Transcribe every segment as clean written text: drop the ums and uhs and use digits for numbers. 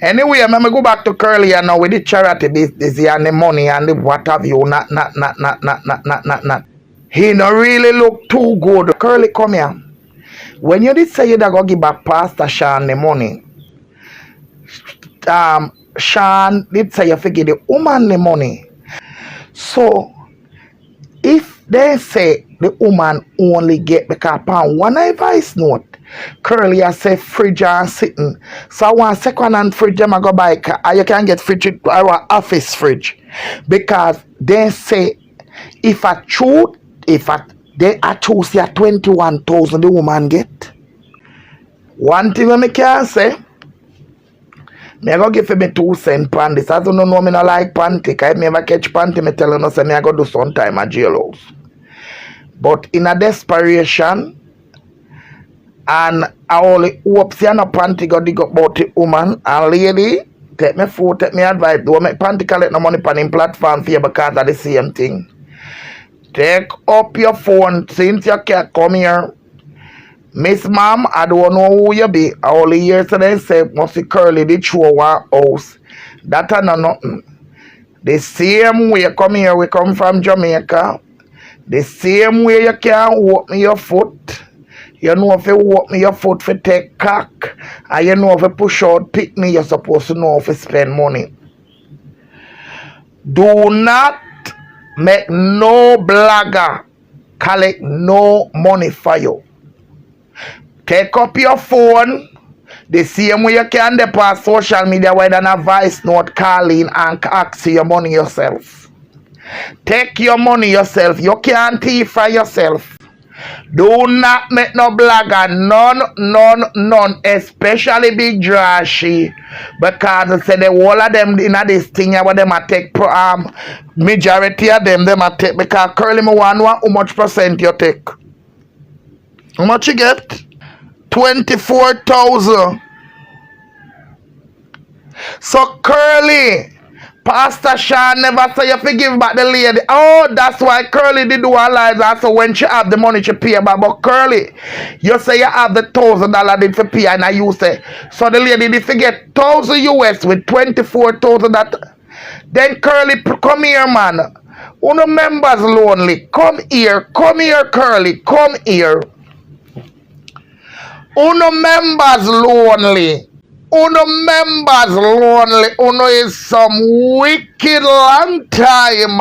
Anyway, I'm gonna go back to Curly and now with the charity business and the money and the what have you. Not. He no really look too good. Curly, come here. When you did say you da go give back Pastor Sean the money, Sean did say you forget the woman the money. So if they say the woman only get because upon one advice note, Curly I say fridge and sitting. So I want second hand fridge them I go buy and you can get fridge or office fridge. Because they say if I choose they are choose 21,000 the woman get. One thing I can say, me go give me 2 cents pan this. I don't know me no like panty. If me ever catch panty, me tell you say me I go do sometime at jailhouse. But in a desperation, and I only hope see no panty go dig up about the woman and lady, take me food, take me advice. Don't make panty collect no money pan in platform for you because of the same thing. Take up your phone since you can't come here. Miss Mom, I don't know who you be. I only yesterday say must be Curly the show one house. That are nothing. The same way you come here, we come from Jamaica. The same way you can't walk me your foot. You know if you walk me your foot for take cock. And you know if you push out pick me, you're supposed to know if you spend money. Do not make no blogger collect no money for you. Take up your phone the same way you can depart social media where than a voice note calling and ask your money yourself. Take your money yourself. You can't thief for yourself. Do not make no blogger, none, especially big Drashy, because they say the whole of them in this thing where them a take majority of them a take because Curly me want how much percent you take. How much you get? 24,000. So Curly, Pastor Sean never say you forgive back the lady. Oh, that's why Curly did do her lies. So when she have the money, she pay back. But Curly, you say you have the $1,000 did for pay, and you say so the lady did forget 1,000 US with 24,000 that. Then Curly, come here, man. Uno members lonely. Come here, Curly, come here. Uno members lonely. Uno members lonely. Uno is some wicked long time.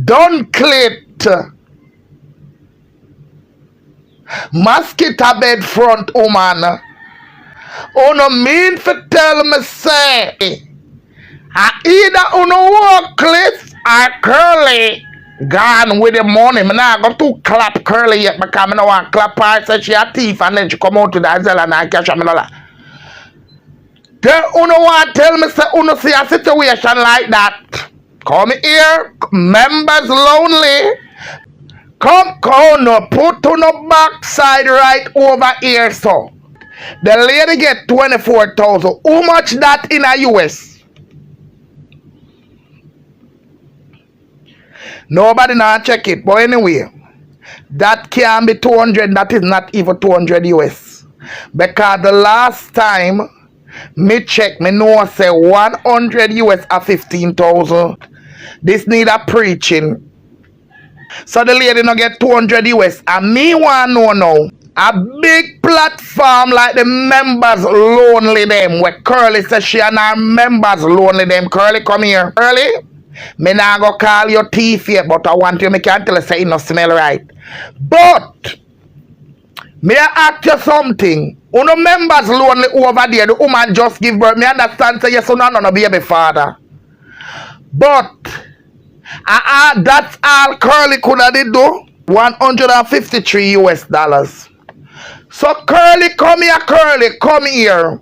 Don't clit. Mosquito bed front woman. Uno mean for tell me say. Either uno walk cliff or Curly gone with the money. Me nah go to clap Curly yet because I don't want to clap her. Say she a thief and then she come out to the Azelle and I catch her. Then uno want tell me say uno see a situation like that. Come here, members lonely. Come uno put uno backside right over here so. The lady get 24,000. How much that in a US? Nobody now check it. But anyway, that can be 200. That is not even 200 US. Because the last time me check, me know say 100 US are 15,000. This need a preaching. So the lady no get 200 US. And me want know now. A big platform like the members lonely them. Where Curly says she and her members lonely them. Curly, come here. Curly, me not go call your thief yet, but I want you, me can't tell you say it no smell right. But may I ask you something? Uno members lonely over there, the woman just give birth. Me understand say yes or no baby father. But that's all Curly could have did do. 153 US dollars. So Curly, come here, Curly, come here.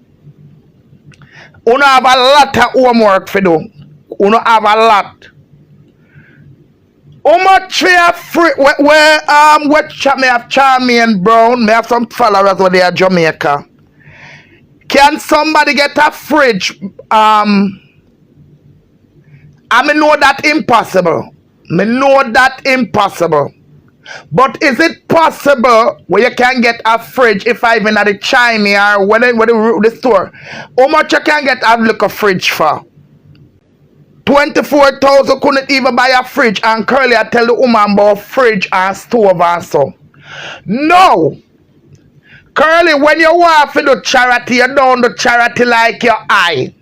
Uno have a lot of homework for do. Uno have a lot. How much we have free where me have Charmian Brown, me have some followers where they are Jamaica. Can somebody get a fridge? I know that impossible. Me know that impossible. But is it possible where you can get a fridge if I even at the China or when the store? How much you can get a little fridge for? 24,000 couldn't even buy a fridge, and Curly I tell the woman about fridge and stove and so. No! Curly, when you want to do charity, you don't do charity like your eye.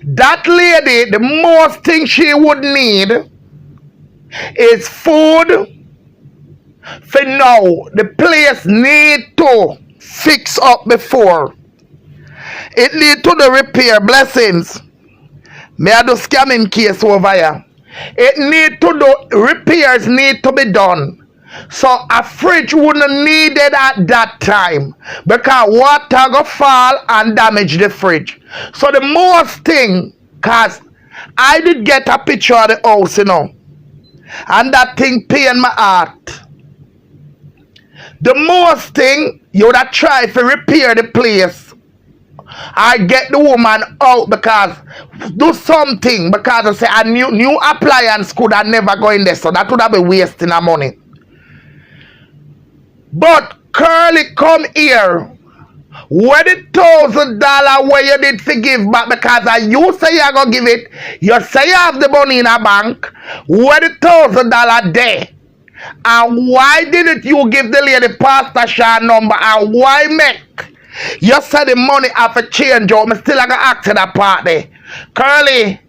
That lady, the most thing she would need is food. For now, the place need to fix up before. It need to the repair. Blessings. May I do scamming case over here. It need to do repairs need to be done. So a fridge wouldn't needed at that time because water go fall and damage the fridge. So the most thing, cause I did get a picture of the house, you know, and that thing pain my heart. The most thing you would have tried to repair the place. I get the woman out because do something because I say a new appliance could have never go in there, so that would have been wasting our money. But Curly come here. Where the $1,000 where you did to give back because you say you're gonna give it, you say you have the money in a bank, where the $1,000 there? And why didn't you give the lady Pastor Shaw number? And why make? You said the money have a change out. Me still gonna ask you that part there. Curly,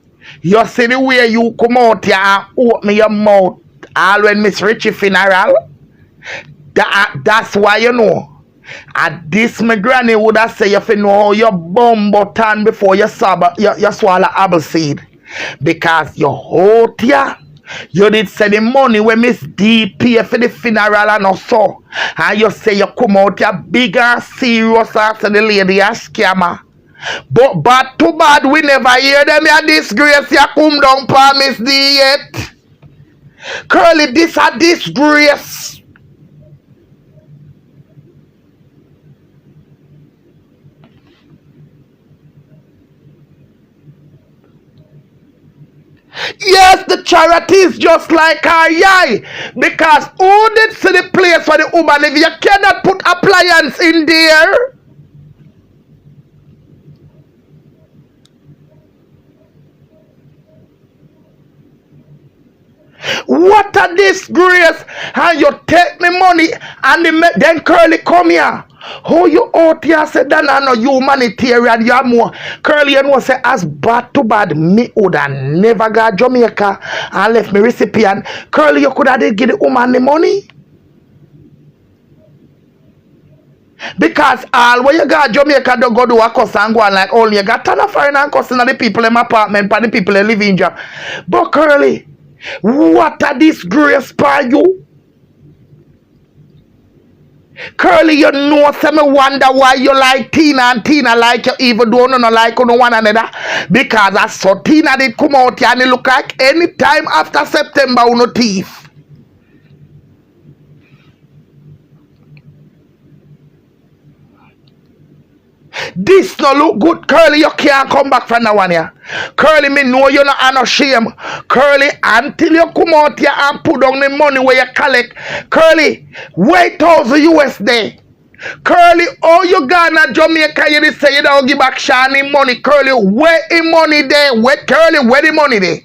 you see the way you come out here and open your mouth all when Miss Richie funeral? That's why you know. And this my granny would have say you know how your bum button before you swallow apple seed. Because you out here. You did say the money when Miss D pay for the funeral and also. And you say you come out here big and serious after the lady a scammer. But bad to bad, we never hear them a disgrace. You come down for Miss D yet. Curly, this a disgrace. Yes, the charity is just like our yai. Because who did see the place where the woman live? You cannot put appliance in there. What a disgrace. And you take the money and then Curly come here. How you out here say that I know humanitarian, you are more. Curly, you know, say as bad to bad, me would have never got Jamaica and left me recipient. Curly, you could have give the woman the money. Because all when you got Jamaica don't go do a cuss and go on like only you got ton of foreign and cussing at the people in my apartment, for the people in living job. But Curly, what a disgrace for you. Curly, you know, so me wonder why you like Tina and Tina like you even though no like no one another. Because I saw Tina did come out here and it look like anytime after September no thief. This no look good, Curly. You can't come back from that one here. Curly, me know you not no shame. Curly, until you come out here and put down the money where you collect. Curly, wait $1,000 USD. Curly, oh you gonna Jamaica, you say you don't give back Shani money. Curly, where the money there? Where Curly, where the money there?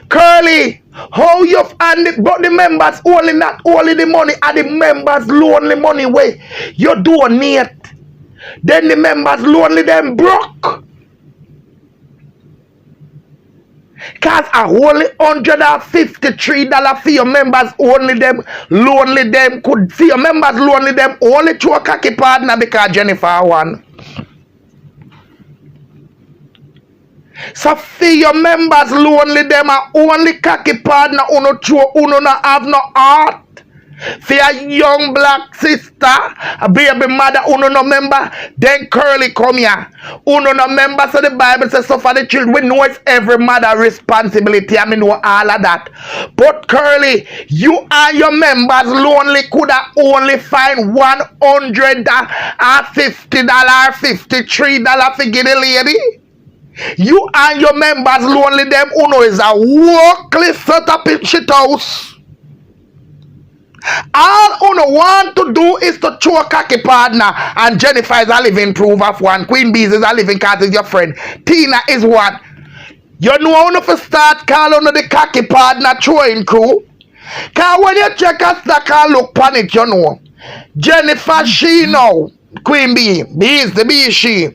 Curly, how you and but the members only not only the money and the members lonely money where you donate. Then the members lonely them broke. Cause a only $153 for your members only them lonely them could see your members lonely them only to a cocky partner because Jennifer won. So for your members lonely them are only cocky partner uno not have no heart. For a young black sister, a baby mother, uno no member, then Curly come here. Uno no member, so the Bible says, so for the children, we know it's every mother responsibility, I mean, know all of that. But Curly, you and your members lonely could have only find $150 or $53 for get a lady. You and your members lonely, them uno is a workless set up in shit house. All uno want to do is to throw a cocky partner, and Jennifer is a living proof of one. Queen Bees is a living cause is your friend. Tina is what? You know uno for start calling the cocky partner throwing crew. Cause when you check a stack and look on it, you know. Jennifer she know. Queen Bee. Bee is the bee she.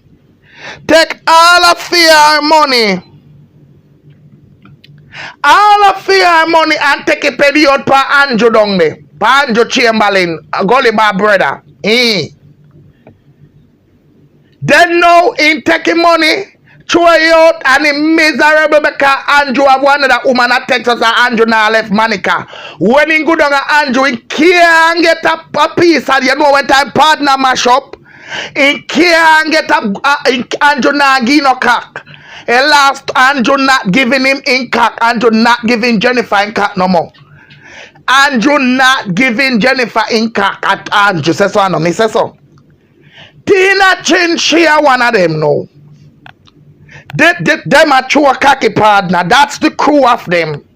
Take all of your money. All of your money and take a period per Andrew down there. Per Andrew Chamberlain. A gully bar brother. Eh. Then now in taking money. Throw it out and it miserable because Andrew have one of the woman that Texas and Andrew now left Monica. When he go down Andrew, he can't get a piece and you know when time partner mash up, he can't get Andrew now give no cock. At last Andrew not giving him in cock, Andrew not giving Jennifer in cock no more. Andrew not giving Jennifer in cock at Andrew says so no, me say so. Tina Chin share one of them now. Them a true cocky partner. That's the crew of them.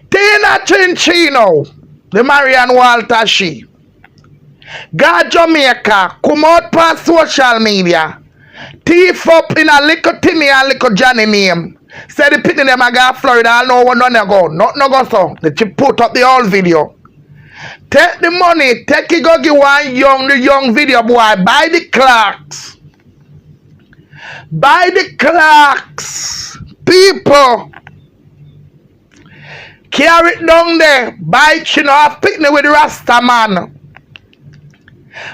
Tina Chinchino, the Marian Walter she. God Jamaica, come out past social media. Thief up in a little Timmy and little Johnny name. Say the pitney them a go Florida, I know what none go. Not no go so. They put up the old video. Take the money, take it go give the young video boy, buy the clocks. Buy the clocks, people. Carry it down there. Buy chin off picnic with the Rasta man.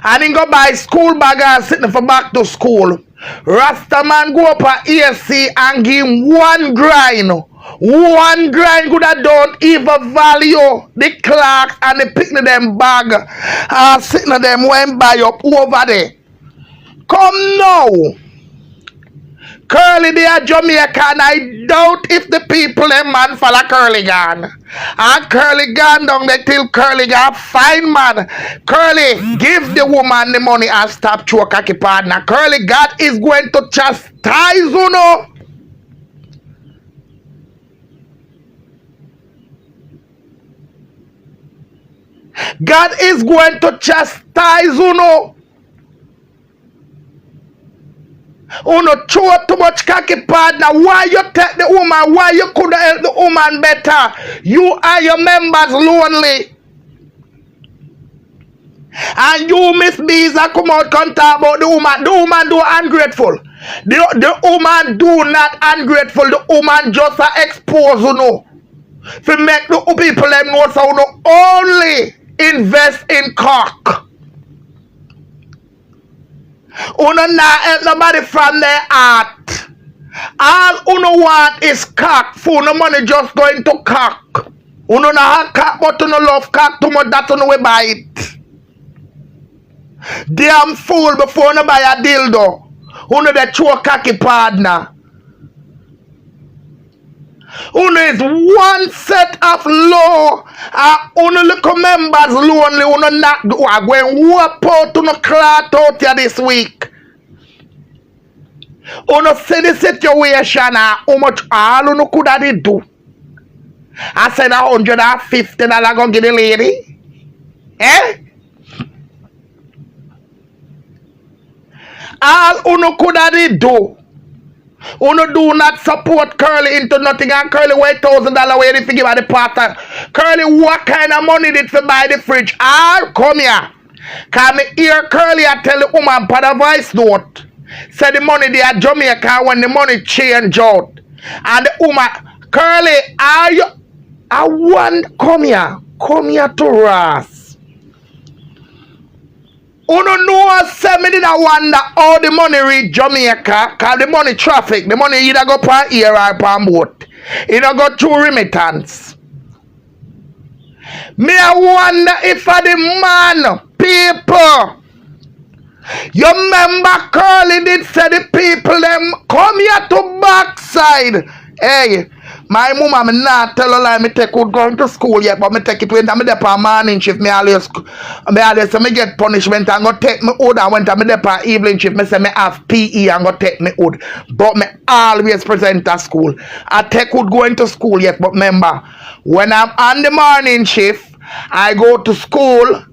And then go buy school bag and sitting for back to school. Rasta man go up at AC and give him one grind. One grind could have done even value the clocks and the picnic them bag. And sitting them went buy up over there. Come now. Curly they are Jamaica and I doubt if the people them man follow Curly gone. And Curly gone down there till Curly got fine man. Curly give the woman the money and stop through a cocky partner. Curly God is going to chastise you know. God is going to chastise you know. Oh no, throw too much cocky partner. Why you take the woman? Why you could help the woman better? You and your members lonely. And you Miss Bees come out and talk about the woman. The woman do ungrateful. The woman do not ungrateful. The woman just expose you know. To make the people them know so you only invest in cock. Uno not help nobody from their heart. All uno want is cock. For no money just going to cock. Uno not have cock but uno love cock too much that uno will buy it. Damn fool before uno buy a dildo. Uno the true cocky partner. Uno is one set of law. Uno look members lonely. Uno not do going whoop out uno cloth out here this week. Uno see the situation how much all uno could have do. I said $150 gonna give the lady. Eh? All uno could have do. Uno do not support Curly into nothing and Curly wait $1,000 where if you give her the partner. Curly what kind of money did for buy the fridge? Ah, come here. Cause me hear Curly I tell the woman put a voice note. Say the money they are Jamaica when the money change out. And the woman Curly are you I want come here to Ross. Uno know say me did I wonder how the money reach Jamaica, cause the money traffic, the money either go per air or per boat. It don't go through remittance. Me I wonder if the man, people. You remember Curly did say the people them come here to backside. Hey, my mama me not tell her like me take out going to school yet, but me take it when I'm there for morning shift. Me always say me get punishment and go take me out. And when I'm there for evening shift, me say me have PE and go take me out. But me always present at school. I take out going to school yet, but remember when I'm on the morning shift I go to school,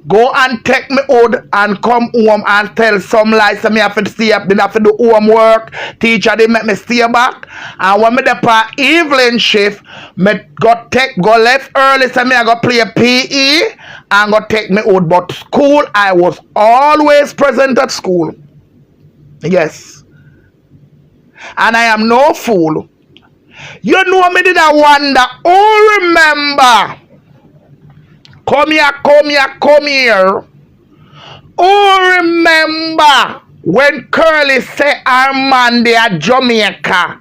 go and take me out and come home and tell some lies. So me have to stay up, me have to do homework. Teacher they make me stay back. And when me dey for evening shift, me go left early. So me I go play PE and go take me out. But school, I was always present at school. Yes. And I am no fool. You know me did I wonder, oh remember, come here. Oh remember when Curly say our man they are Jamaica.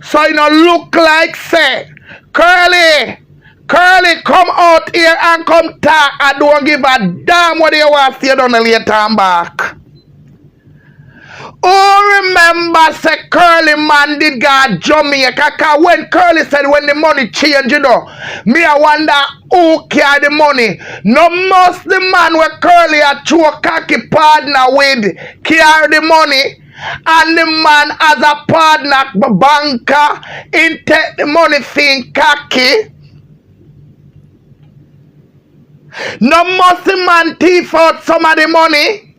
So you know look like say, Curly, come out here and come talk. I don't give a damn what you want to stay down later and back. Oh, remember, say Curly man did go Jamaica. Cause when Curly said when the money change, you know, me I wonder who carry the money. No most the man where Curly a true cocky partner with carry the money. And the man as a partner, banker, in take the money thing cocky. No most the man thief out some of the money.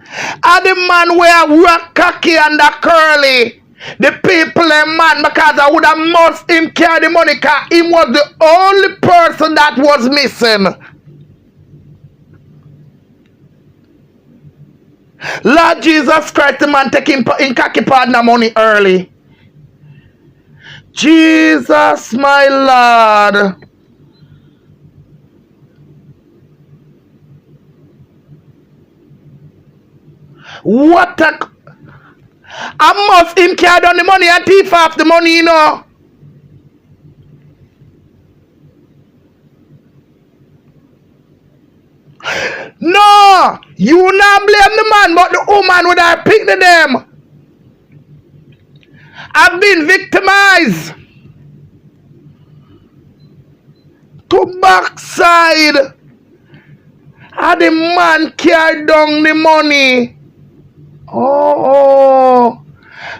And the man where rock cocky and the Curly. The people and man because I would have must him carry the money because he was the only person that was missing. Lord Jesus Christ, the man take him in cocky partner money early. Jesus my Lord. What a... I must him carry down the money and thief off the money, you know. No! You not blame the man, but the woman would have picked them. I've been victimized. To backside. And the man carried down the money. Oh,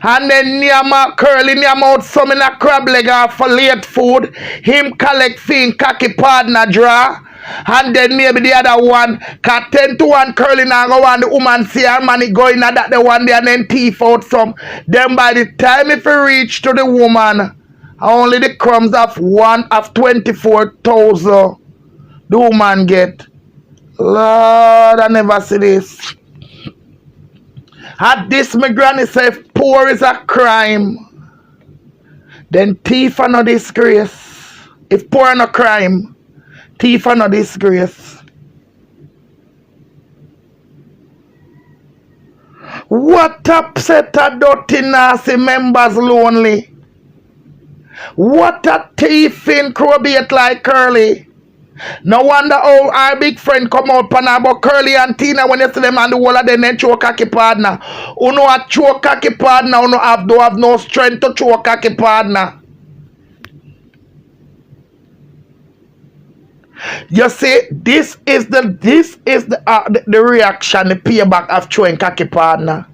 and then Nyama Curly Nyama out some in a crab leg for late food. Him collect thing cocky partner draw. And then maybe the other one, cause 10 to 1 Curly now go on the woman see her money going at that the one day and then thief out some. Then by the time if you reach to the woman, only the crumbs of 24,000 the woman get. Lord, I never see this. At this, my granny say, if poor is a crime, then thief are no disgrace. If poor are no crime, thief are no disgrace. What upset a dirty nasty members lonely? What a thief in crowbait like Curly? No wonder how our big friend come out pan about Curly and Tina when you see them and the whole of them then choke cocky partner. Who know a choke cocky partner, who don't have no strength to choke cocky partner. You see, this is the reaction, the payback of chewing cocky partner.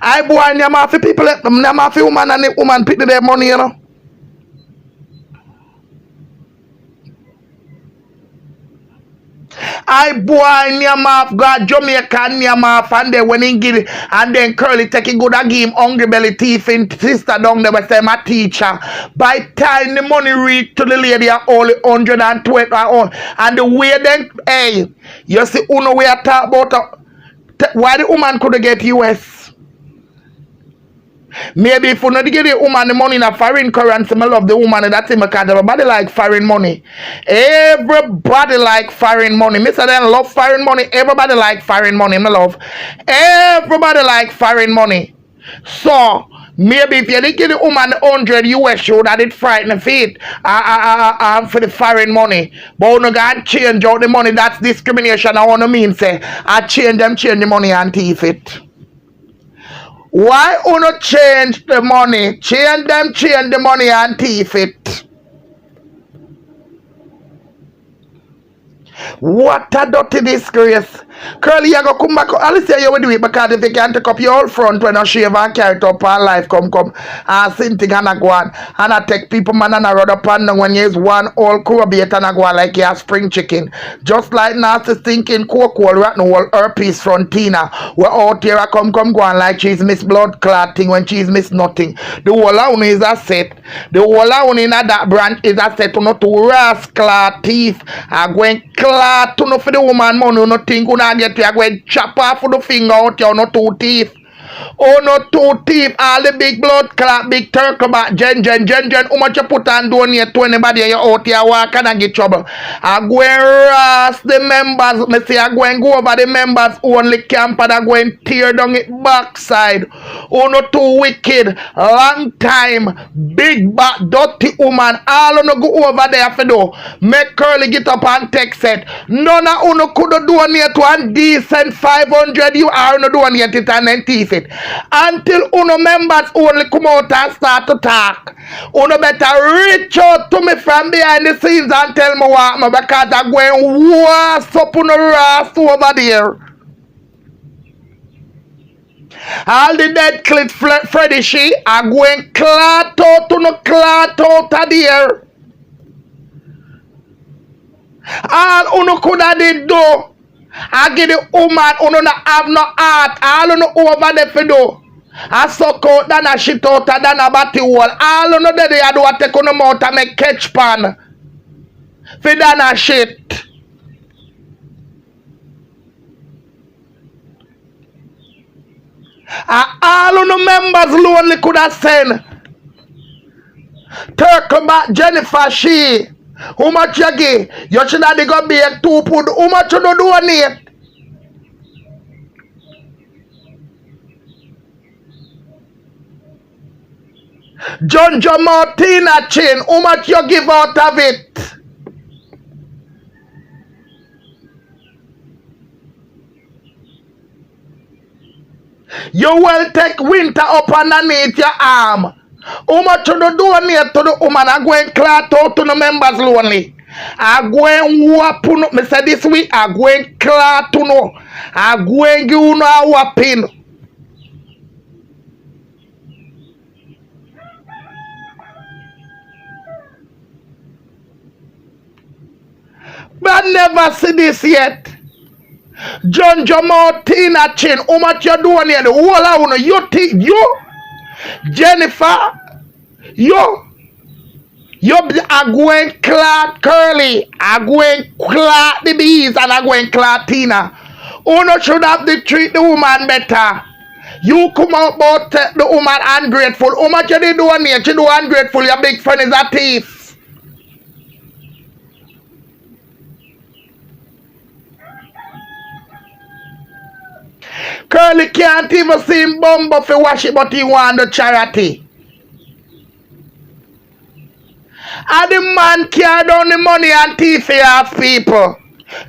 I boy and them have people, them have woman and the woman pick their money, you know. I boy Nyamaf got Jamaica Nyamaf and then when he get it and then Curly take it good and give him hungry belly teeth in sister down there but say my teacher. By time the money reach to the lady only 120 and the way then hey you see who know we are talk about why the woman could get US. Maybe if you not give the woman the money in a foreign currency, I love the woman that's him because everybody like foreign money. Everybody like foreign money. Mr. Then love foreign money. Everybody like foreign money, my love. Everybody like foreign money. So maybe if you didn't give the woman 100 US, you would have it frightened feet for the foreign money. But when you got change out the money, that's discrimination. I want to mean say I change the money and thief it. Why uno change the money? Change the money and thief it. What a dirty disgrace. Curly, you go come back. I'll say you will do it because if you can take up your whole front when I shave and carry it up and life come and same thing and I go on and I take people man and I run up and down when you use one old crow bait and I go on like you have spring chicken. Just like nasty stinking cocoa rotten whole herpes frontina. We're out here I come go on like she's miss blood clot thing when she's miss nothing. The whole one is a set. The whole one in that branch is a set to not to rascal teeth. I go and clot to no for the woman money no think you get you go and chop off the finger out your no two teeth. Oh no two teeth, all the big blood clot, big turkle back, gen, how much you put on donate to anybody and you out here walk and get trouble. I go and ras the members, me say I go and go over the members only camp and I go and tear down it backside. Oh no too wicked, long time, big back, dirty woman, all no go over there for do. Make Curly get up and text it. None of you could donate one decent 500 you are no donate it and then teeth it. Until uno members only come out and start to talk. Uno better reach out to me from behind the scenes and tell me what me because I'm going wash up uno rust over there. All the dead clit Freddy she are going clot out to no clot out of there. All uno coulda did do. I get the woman who don't have no heart. All you know over there for do. I suck out than a shit out than a batty wall. All you know there they do a take on them out and make catch pan. For than a shit. All you know members lonely could have sent. Turkle back Jennifer she. How much you give? You should have got be a 2 put. How much you do donate? John Martina chain. How much you give out of it? You will take winter up underneath your arm. How much you do donate to the woman? I go and clot out to the members lonely. I go and whop no. Me say this week I go and clot to no. I go and give you no a whopping. But I never see this yet. John Martina chain. How much you doing here? The whole of you think you Jennifer, you are going clot Curly, are going clot the bees, and are going clot Tina. Uno should have to treat the woman better. You come out about the woman ungrateful. How much you do here? You do ungrateful. Your big friend is a thief. Curly can't even see him bumble for wash it, but he want the charity. And the man carry down the money and thief for half people.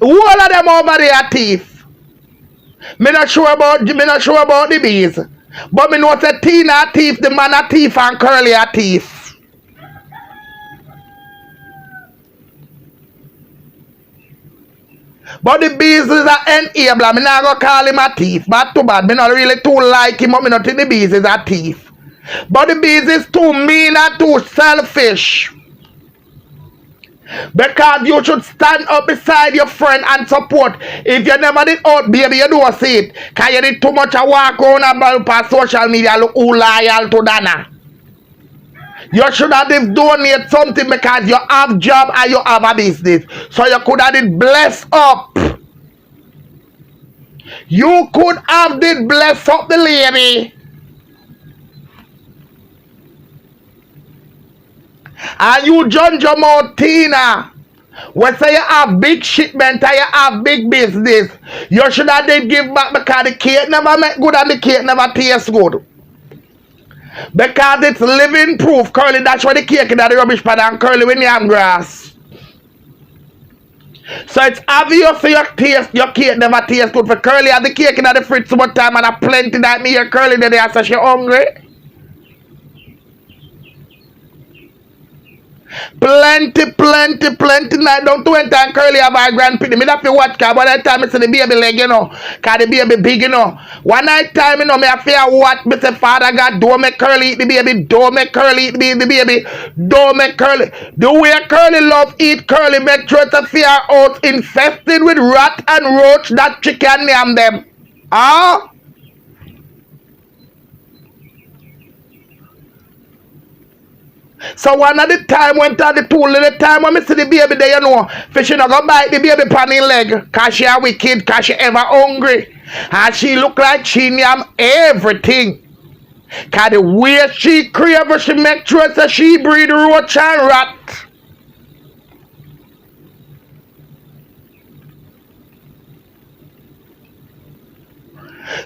All of them over there are thief. Me not sure about the bees. But me know that Tina a thief, the man a thief, and Curly a thief. But the bees is a enabler. Me not go call him a thief. Bad too bad. Me not really too like him, but me not think the bees is a thief. But the bees is too mean and too selfish. Because you should stand up beside your friend and support. If you never did out, baby, you don't see it. Because you did too much a walk on about social media, look who loyal to Dana. You should have donate something because you have job and you have a business. So you could have did bless up. You could have did bless up the lady. And you John Martina, when say you have big shipment and you have big business, you should have did give back because the cake never make good and the cake never tastes good. Because it's living proof. Curly, that's why the cake in the rubbish pad and Curly when you have grass. So it's obvious your cake never tastes good. For Curly have the cake in the fridge so much time and a plenty that me hear Curly the day so she hungry. Plenty, plenty, plenty night down to enter and Curly have our grandpity. Me have to watch car by that time I see the baby leg, you know. Cause the baby big, you know. One night time, you know, me have to what me say father God don't make Curly eat the baby, don't make Curly eat the baby, don't make Curly. The way Curly love eat Curly make sure to fear out infested with rat and roach that chicken name them. Ah? So one of the time went to the pool, the time when I see the baby there, you know, fishing not go bite the baby pan in leg, cause she a wicked, cause she ever hungry. And she look like she name everything. Cause the way she crave, she make sure that she breed roach and rat.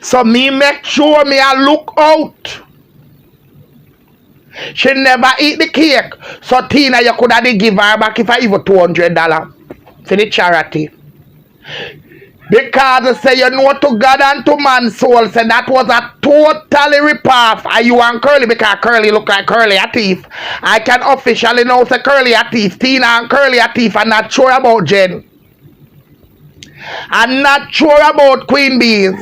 So me make sure me I look out. She never eat the cake. So Tina, you could have give her back if I even $200 for the charity. Because they say you know to God and to man's soul. Say that was a totally rip-off. And you want Curly because Curly look like Curly a thief. I can officially know say Curly a thief. Tina and Curly a thief. I'm not sure about Jen. I'm not sure about Queen Bees.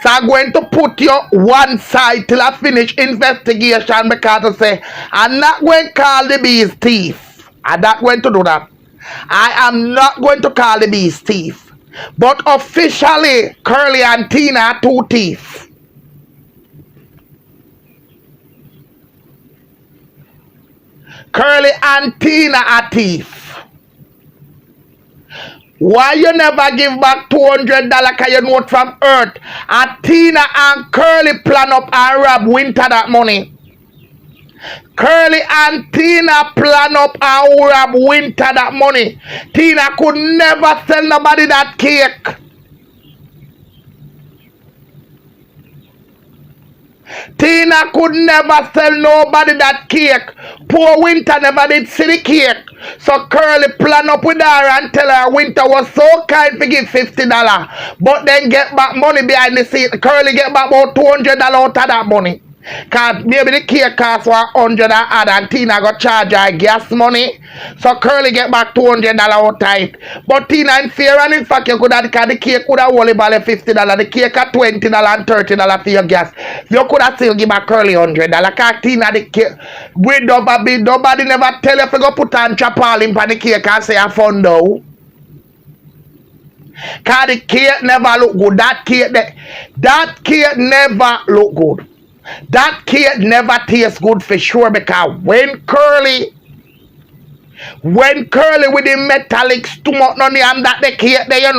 So I'm going to put you one side till I finish investigation because I say I'm not going to call the bees thief. I'm not going to do that. I am not going to call the bees thief. But officially, Curly and Tina are two thieves. Curly and Tina are thieves. Why you never give back $200 cause you know it from earth? And Tina and Curly plan up and rob Winter that money. Curly and Tina plan up and rob Winter that money. Tina could never sell nobody that cake. Tina could never sell nobody that cake. Poor Winter never did see the cake. So Curly plan up with her and tell her Winter was so kind to give $50. But then get back money behind the scene. Curly get back about $200 out of that money. Cause maybe the cake cost $100 and Tina got charge her gas money. So Curly get back $200 out of it. But Tina in fear and in fact you could have the cake could have only bought $50. The cake at $20 and $30 for your gas. You could have still give back Curly $100. Cause Tina the cake with nobody never tell you if you go put on chapal on the cake and say a fun though. Cause the cake never look good. That cake never look good. That cake never tastes good for sure because when Curly with the metallic stomach on the hand that the cake there you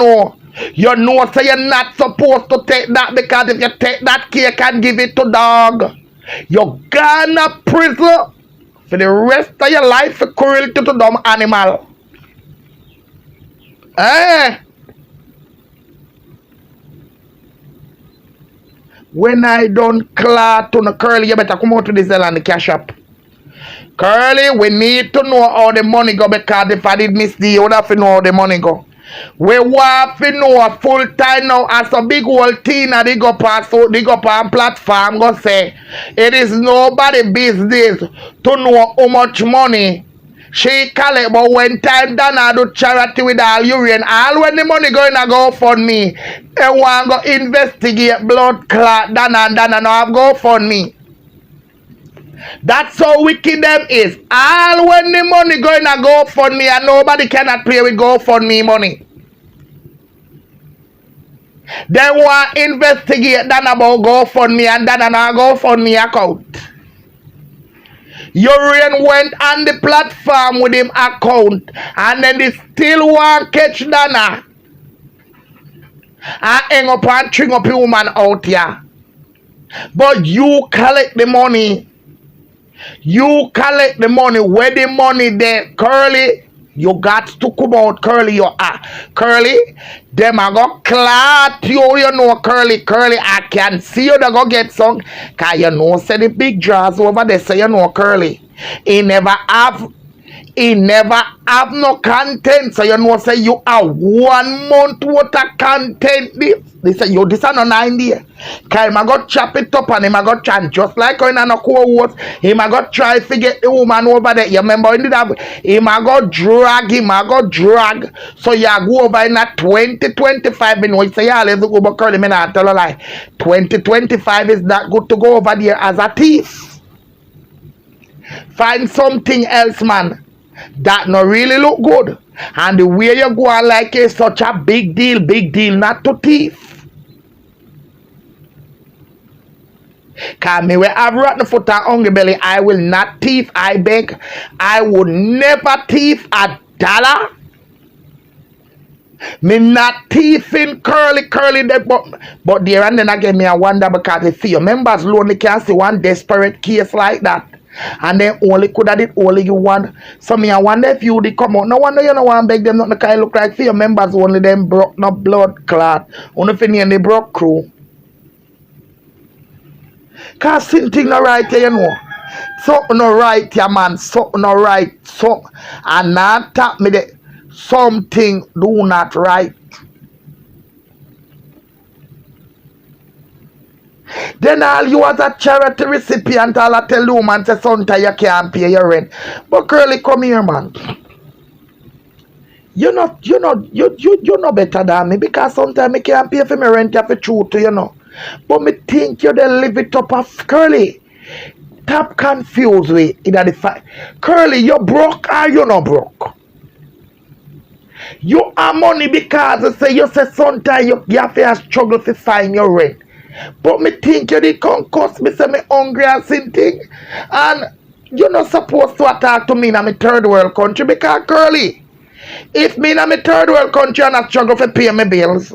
know so you're not supposed to take that because if you take that cake and give it to dog, you're gonna prison for the rest of your life for cruelty to dumb animal. Eh? When I don't clear to the Curly, you better come out to the cell and the cash up. Curly, we need to know how the money go because if I did miss the, you would have to know how the money go. We want to know a full time now as a big old Tina they go past so they go on platform go say it is nobody business to know how much money she collect, but when time done I do charity with all urine, all when the money going to go for me, they want to go investigate blood clot, done and now go for me. That's how wicked them is. All when the money going to go for me and nobody cannot play with go for me money. They want to investigate done about go for me and done and go for me account. Urian went on the platform with him account and then they still want to catch Dana and hang up and string up the woman out here. But you collect the money. You collect the money. Where the money there, Curly, you got to come out, Curly. Curly, them are going to clot you know, Curly, I can see you, they go get some. Because you know, say the big jaws over there, say you know, Curly. He never have He never have no content. So you know say you are 1 month worth of content. They say you this are no 9 days. Cause him a go chop it up and him a go try just like when I no co-host. Him a go try to get the woman over there. You remember when did have him a go drag, So you go over in a 20-25 minutes. Say yeah, let's go but curly me not tell a lie. 20-25 is not good to go over there as a thief. Find something else, man. That no really look good. And the way you go on like it's such a big deal not to thief. Cause me we have rotten foot and hungry belly, I will not thief, I beg. I would never thief $1. Me not thieving curly there, but there and then again me I wonder because if your members lonely can see one desperate case like that. And then only could have it only you want. So me I wonder if you would come out. No wonder you know want beg them not the kind look like for your members only them broke no blood clot. Only for the broke crew. Cause something no right here, you know. Something no right here, man. Something no right. So and not tap me the something do not right. Then all you as a charity recipient, all I tell you, man, say sometimes you can't pay your rent. But curly, come here, man. You know better than me because sometimes I can't pay for my rent if it's true to you know. But me think you then live it up of curly. Tap confused with in the fact. Curly, you broke or you not broke? You have money because you say sometimes you have to struggle to find your rent. But me think you did concuss me say me hungry and something. And you're not supposed to attack to me in a third world country because curly. If me in a third world country and I struggle to pay my bills.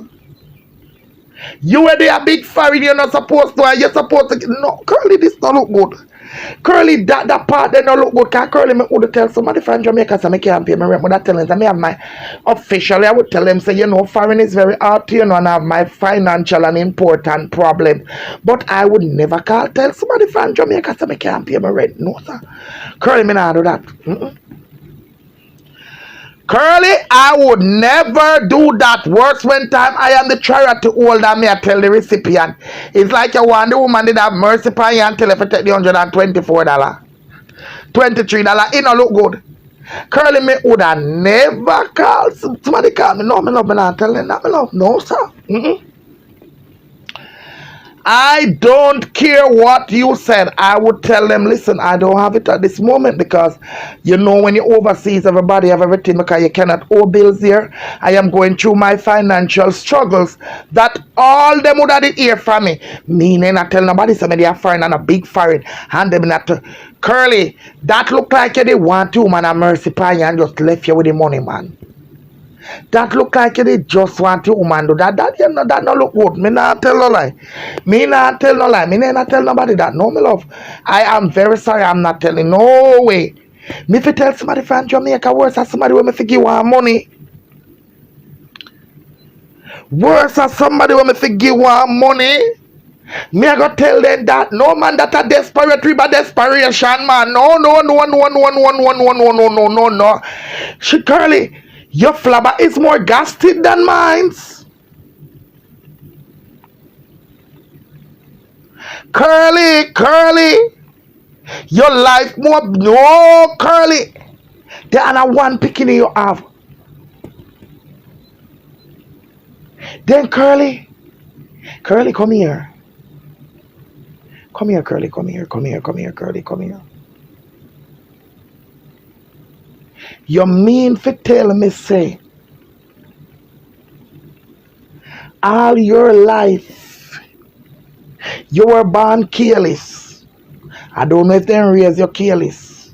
You were there a big foreign, you're not supposed to, and you're supposed to no curly this don't look good. Curly that part they don't look good because curly me would tell somebody from Jamaica so I can't pay my rent. But I tell them I have my officially I would tell them say you know foreign is very hard to you know and I have my financial and important problem. But I would never tell somebody from Jamaica so I can't pay my rent. No sir. Curly me not do that. Curly, I would never do that. Worse when time I am the charity holder, me I tell the recipient. It's like you want the woman did have mercy upon you and tell her to take the $124. $23. It don't look good. Curly, me would have never called somebody call me. No, me love me not tell them that me love. No, sir. I don't care what you said. I would tell them, listen, I don't have it at this moment because you know when you overseas everybody have everything because you cannot owe bills here. I am going through my financial struggles that all them would have did hear from me. Meaning I tell nobody somebody are foreign and a big foreign and them not to curly. That look like you did want to man a mercy pie and just left you with the money, man. That look like you did just want to woman do that. That you know that no look good. Me not tell no lie. Me not tell no lie. Me not tell nobody that. No, me love. I am very sorry. I'm not telling. No way. Me if you tell somebody from Jamaica worse as somebody when me forgive one money. Worse as somebody when me forgive one money. Me I go tell them that no man that a desperate but desperation man. No. She curly. Your flabber is more gasted than mine. Curly. Your life more no curly. There are one picking you have. Then curly, come here. Come here, curly. Come here, curly. Come here. You mean for tell me say all your life you were born careless. I don't know if they raise you careless,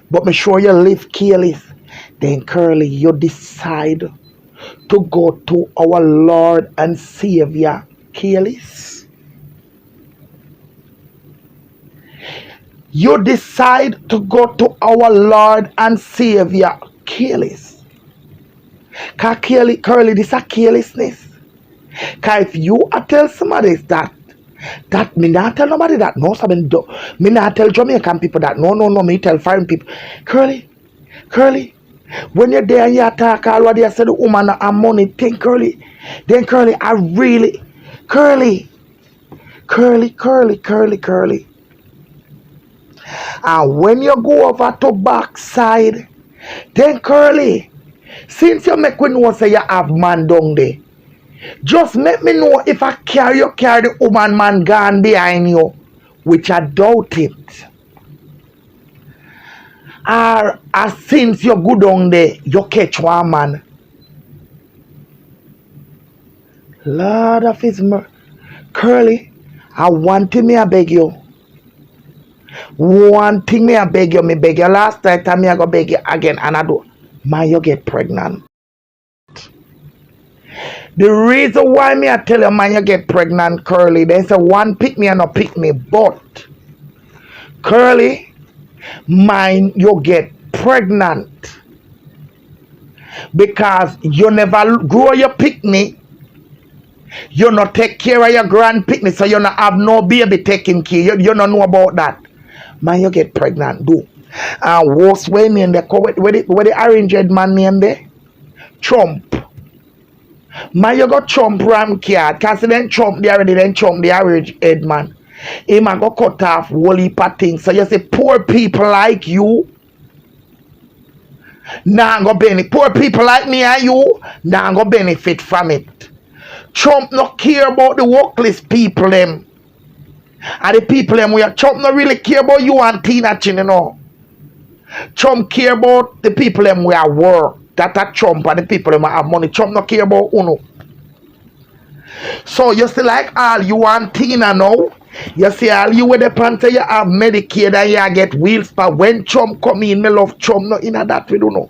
but me sure you live careless. Then curly you decide to go to our Lord and Savior careless. You decide to go to our Lord and Savior careless. Cause curly this a carelessness. Cause if you tell somebody that me not tell nobody that. No, me not tell Jamaican people that. No, me tell foreign people. Curly, Curly, when you're there and you talk already, I said the woman and money thing, Curly. Then Curly, I really, Curly, Curly. And when you go over to backside, then Curly, since you make me know say you have man down there, just make me know if I carry the woman man gone behind you, which I doubt it. Or since you go down there, you catch one man. Lord of his mercy. Curly, I want me I beg you. One thing me I beg you, last time me I go beg you again and I do. Man, you get pregnant. The reason why me I tell you man you get pregnant, Curly, they say one pick me and no pick me, but Curly, mine you get pregnant because you never grow your picnic. You not take care of your grand picnic, so you not have no baby taking care. You don't know about that. Man, you get pregnant, do. And worst way name there, where the arranged man name there? Trump. Man, you got Trump ram card. Cause then Trump they already then Trump the arranged head man. He man go cut off whole heap of things. So you say poor people like you. Nah go benefit. Poor people like me and you, nah go benefit from it. Trump not care about the workless people them. And the people them where Trump not really care about you and Tina Chin, you know. Trump care about the people them where work. That are Trump and the people them have money. Trump not care about uno. So you see like all you and Tina now. You see all you with the pants you have Medicaid and you get wheels. But when Trump come in, me love Trump no in that we don't know.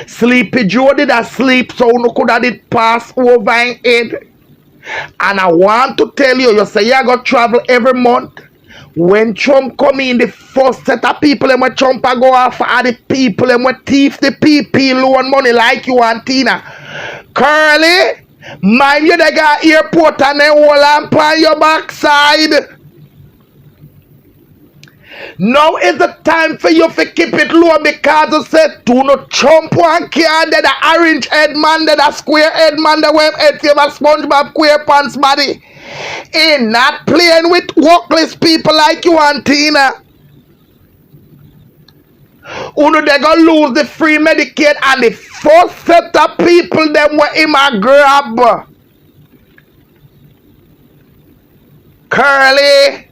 Sleepy Joe did a sleep so no could have it pass over in head. And I want to tell you, you say you go travel every month. When Trump come in, the first set of people them when Trump go after are the people them when thief the PP loan money like you and Tina. Curly, mind you they got airport and then hold on your backside. Now is the time for you to keep it low because you said do not Trump one can that the orange head man, that the square head man, that web head favor SpongeBob square pants body. Ain't not playing with workless people like you and Tina. Uno they gonna lose the free Medicaid and the first set of people them were him a grab. Curly.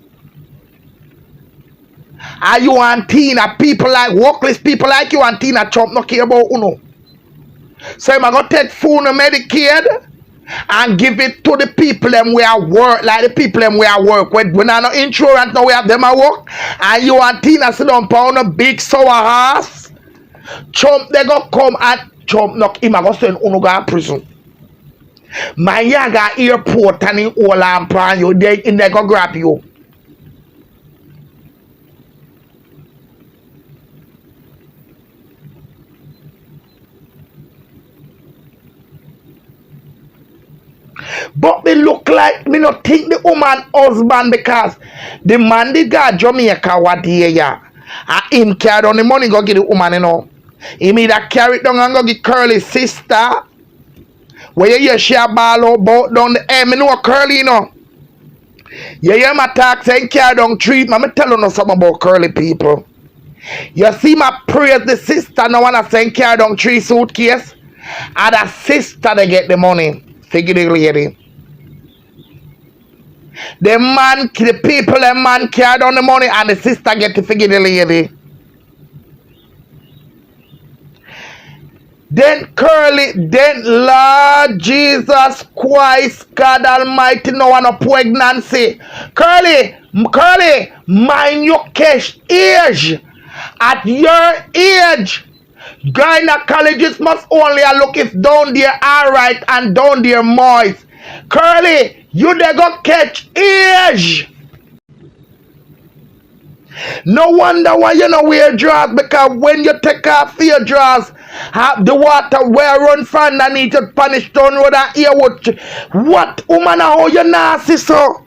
Are you and Tina people like workless people like you and Tina Trump no care about uno? So I'm gonna take phone Medicaid and give it to the people them where work, like the people them where work. When I no insurance now we have them at work, and you and Tina sit down pound a big sour ass. Trump they go come and Trump knock him and go send uno go to prison. My yaga airport and in all and pan you they go grab you. But me look like me not think the woman husband because the man did got Jamaica what here ya. And him carry on the money go give the woman you know. He made a carry it down and go give Curly sister. Where you hear she a ball about down the air. Me know Curly you know. You hear my talk saying carry down treat. Me tell you something about Curly people. You see my praise the sister no one a saying carry down 3 suitcase. And the sister they get the money. Figure the lady. The people, the man carry down the money and the sister get to figure the lady. Then Curly, then Lord Jesus Christ, God Almighty, no one a pregnancy. Curly, mind your cash age. At your age. Gynecologists must only look if down there alright and down there moist. Curly, you they go catch age. No wonder why you know wear drawers because when you take off your drawers, the water where run from underneath you punish down road and ear what woman how you nasty so?